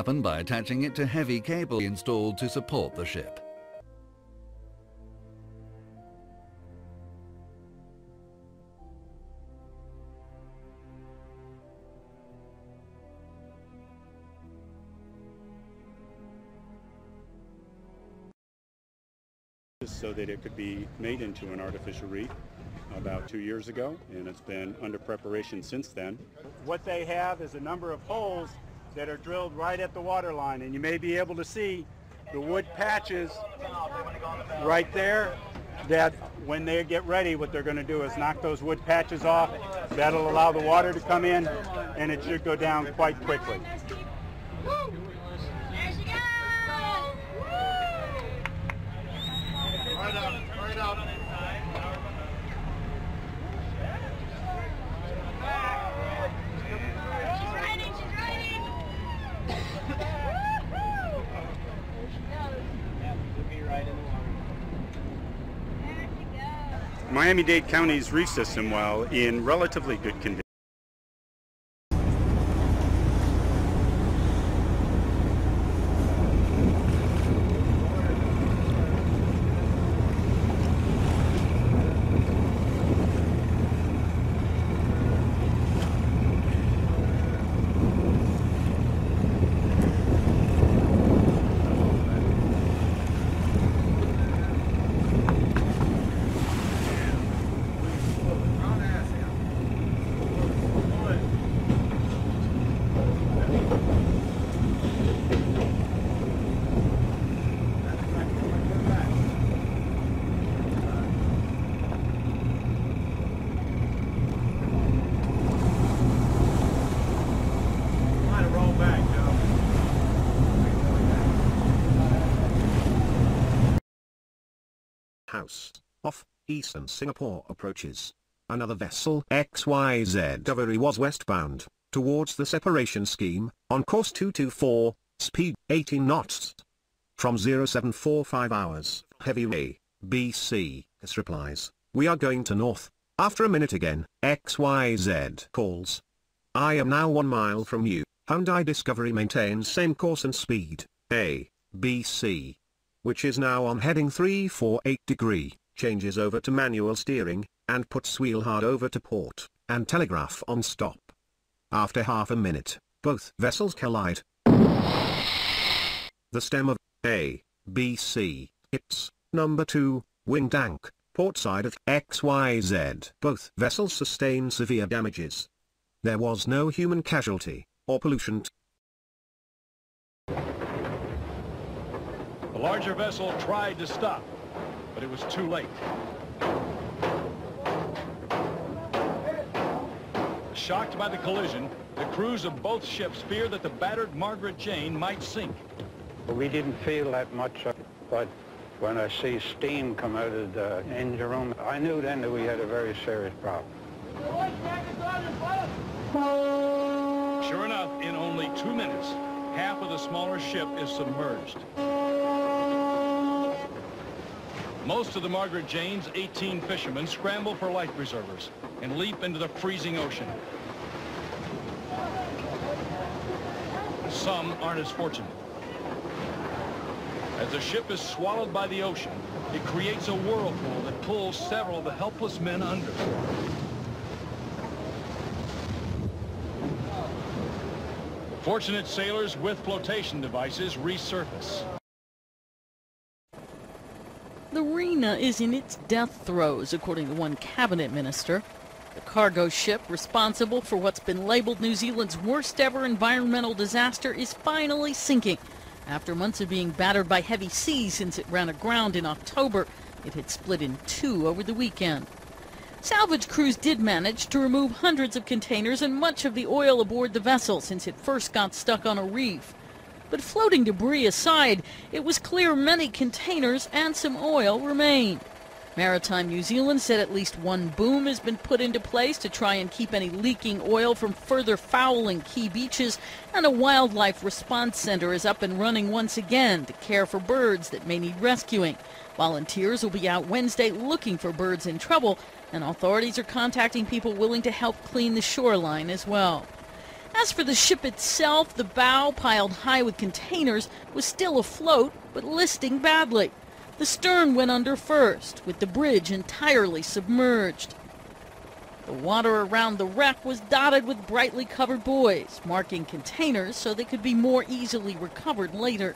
happen by attaching it to heavy cable installed to support the ship. So that it could be made into an artificial reef about 2 years ago, and it's been under preparation since then. What they have is a number of holes that are drilled right at the water line, and you may be able to see the wood patches right there, that when they get ready, what they're going to do is knock those wood patches off. That'll allow the water to come in, and it should go down quite quickly. Right up. She's riding. Miami-Dade County's reef system, while in relatively good condition, house off eastern Singapore approaches. Another vessel XYZ Discovery was westbound towards the separation scheme on course 224, speed 18 knots. From 0745 hours, heavy A, B, C, S replies, we are going to north. After a minute again, XYZ calls. I am now 1 mile from you. Hyundai Discovery maintains same course and speed, A, B, C, which is now on heading 348 degree, changes over to manual steering, and puts wheel hard over to port, and telegraph on stop. After half a minute, both vessels collide. The stem of A, B, C, hits number 2, wing tank, port side of XYZ. Both vessels sustain severe damages. There was no human casualty, or pollution. The larger vessel tried to stop, but it was too late. Shocked by the collision, the crews of both ships fear that the battered Margaret Jane might sink. We didn't feel that much, but when I see steam come out of the engine room, I knew then that we had a very serious problem. Sure enough, in only 2 minutes, half of the smaller ship is submerged. Most of the Margaret Jane's 18 fishermen scramble for life preservers and leap into the freezing ocean. Some aren't as fortunate. As the ship is swallowed by the ocean, it creates a whirlpool that pulls several of the helpless men under. Fortunate sailors with flotation devices resurface. The Rena is in its death throes, according to one cabinet minister. The cargo ship responsible for what's been labeled New Zealand's worst ever environmental disaster is finally sinking. After months of being battered by heavy seas since it ran aground in October, it had split in two over the weekend. Salvage crews did manage to remove hundreds of containers and much of the oil aboard the vessel since it first got stuck on a reef. But floating debris aside, it was clear many containers and some oil remained. Maritime New Zealand said at least one boom has been put into place to try and keep any leaking oil from further fouling key beaches, and a wildlife response center is up and running once again to care for birds that may need rescuing. Volunteers will be out Wednesday looking for birds in trouble, and authorities are contacting people willing to help clean the shoreline as well. As for the ship itself, the bow, piled high with containers, was still afloat, but listing badly. The stern went under first, with the bridge entirely submerged. The water around the wreck was dotted with brightly colored buoys, marking containers so they could be more easily recovered later.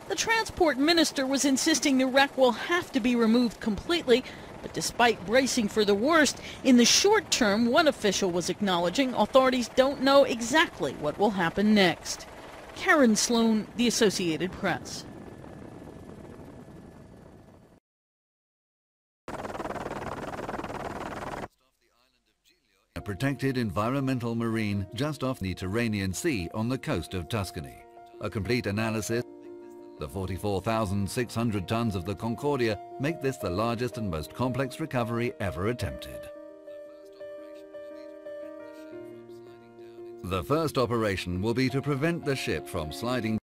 The transport minister was insisting the wreck will have to be removed completely, but despite bracing for the worst, in the short term, one official was acknowledging authorities don't know exactly what will happen next. Karen Sloan, The Associated Press. A protected environmental marine just off the Mediterranean Sea on the coast of Tuscany. A complete analysis. The 44,600 tons of the Concordia make this the largest and most complex recovery ever attempted. The first operation will be to prevent the ship from sliding